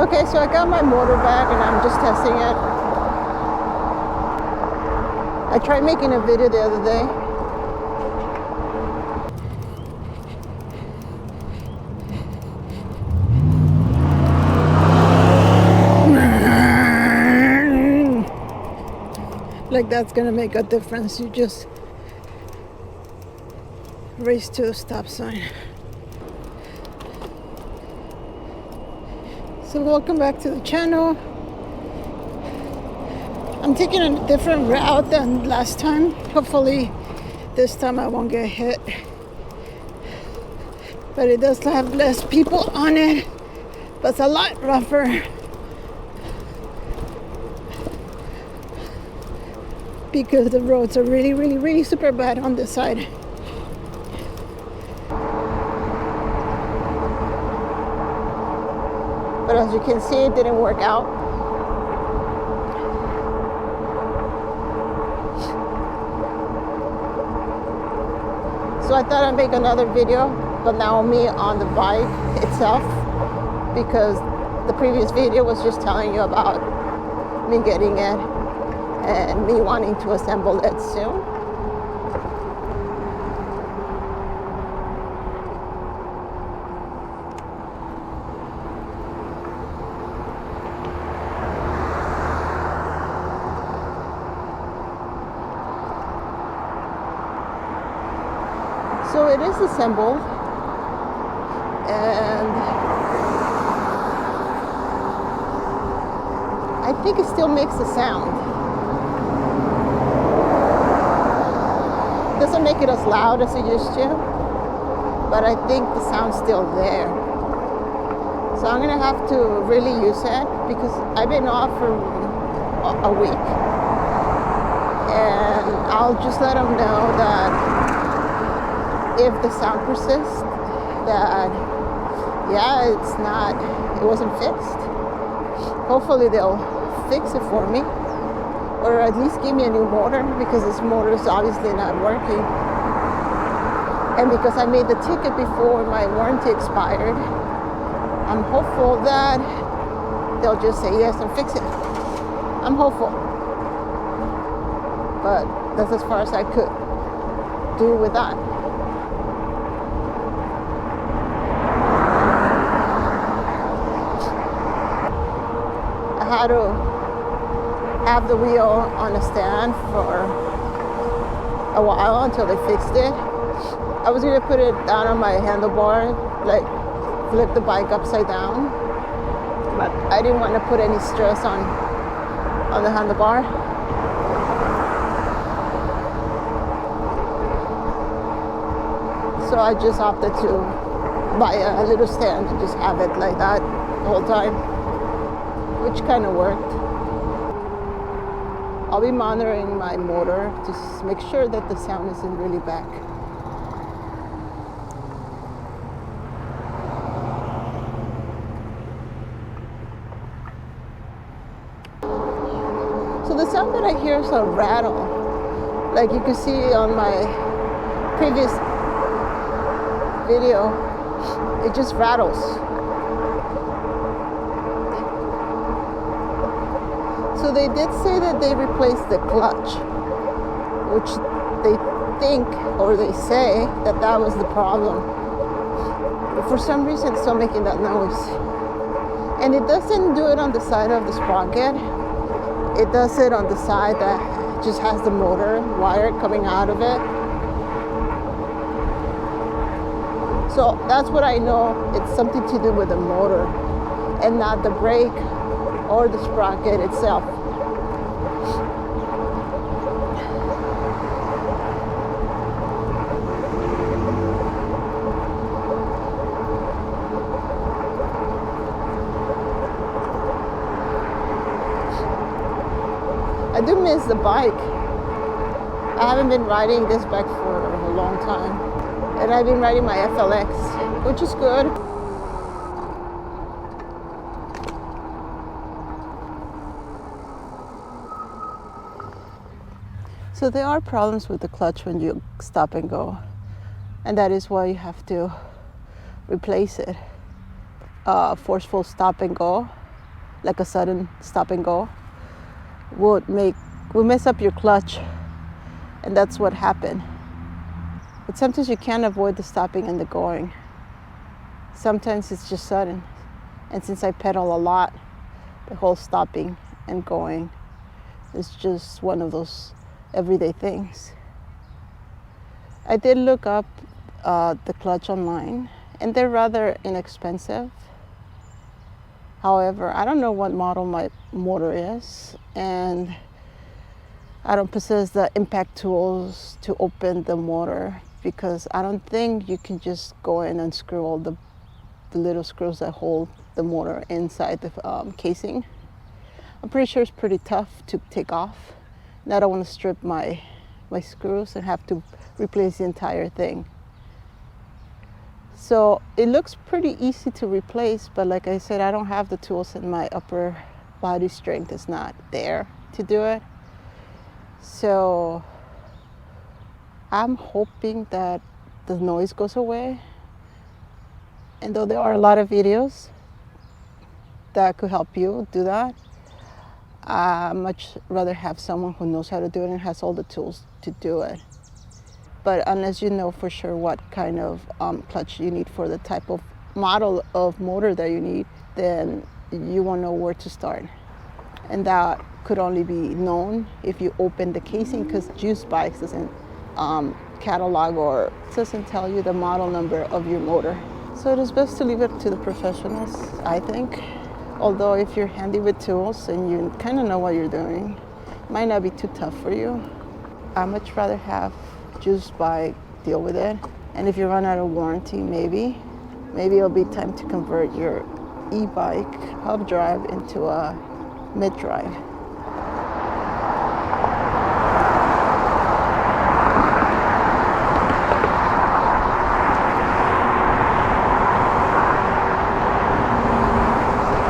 Okay, so I got my motor back and I'm just testing it. I tried making a video the other day. Like that's gonna make a difference. You just race to a stop sign. So welcome back to the channel. I'm taking a different route than last time. Hopefully this time I won't get hit. But it does have less people on it, but it's a lot rougher. Because the roads are really super bad on this side. But as you can see, it didn't work out. So I thought I'd make another video, but now me on the bike itself, because the previous video was just telling you about me getting it and me wanting to assemble it soon. So it is assembled, and I think it still makes a sound. Doesn't make it as loud as it used to, but I think the sound's still there. So I'm gonna have to really use it because I've been off for a week, and I'll just let them know that if the sound persists, that yeah, it wasn't fixed. Hopefully they'll fix it for me, or at least give me a new motor, because this motor is obviously not working. And because I made the ticket before my warranty expired, I'm hopeful that they'll just say yes and fix it. I'm hopeful. But that's as far as I could do with that. I had to have the wheel on a stand for a while until they fixed it. I was gonna put it down on my handlebar, like flip the bike upside down, but I didn't want to put any stress on the handlebar. So I just opted to buy a little stand and just have it like that the whole time, which kind of worked. I'll be monitoring my motor to make sure that the sound isn't really back. So the sound that I hear is a rattle. Like you can see on my previous video, it just rattles. So they did say that they replaced the clutch, which they think, or they say, that was the problem. But for some reason it's still making that noise. And it doesn't do it on the side of the sprocket. It does it on the side that just has the motor wire coming out of it. So that's what I know. It's something to do with the motor and not the brake or the sprocket itself. I do miss the bike. I haven't been riding this bike for a long time. And I've been riding my FLX, which is good. So there are problems with the clutch when you stop and go. And that is why you have to replace it. Forceful stop and go like a sudden stop and go, would mess up your clutch. And that's what happened. But sometimes you can't avoid the stopping and the going. Sometimes it's just sudden. And since I pedal a lot, the whole stopping and going is just one of those everyday things. I did look up the clutch online, and they're rather inexpensive. However, I don't know what model my motor is, and I don't possess the impact tools to open the motor, because I don't think you can just go in and screw all the little screws that hold the motor inside the casing. I'm pretty sure it's pretty tough to take off, and I don't want to strip my screws and have to replace the entire thing. So it looks pretty easy to replace, but like I said, I don't have the tools, and my upper body strength is not there to do it. So I'm hoping that the noise goes away. And though there are a lot of videos that could help you do that, I much rather have someone who knows how to do it and has all the tools to do it. But unless you know for sure what kind of clutch you need for the type of model of motor that you need, then you won't know where to start. And that could only be known if you open the casing, because Juice Bikes doesn't catalog or doesn't tell you the model number of your motor. So it is best to leave it to the professionals, I think. Although if you're handy with tools and you kind of know what you're doing, it might not be too tough for you. I much rather have Juice Bike deal with it. And if you run out of warranty, maybe it'll be time to convert your e-bike hub drive into a mid-drive.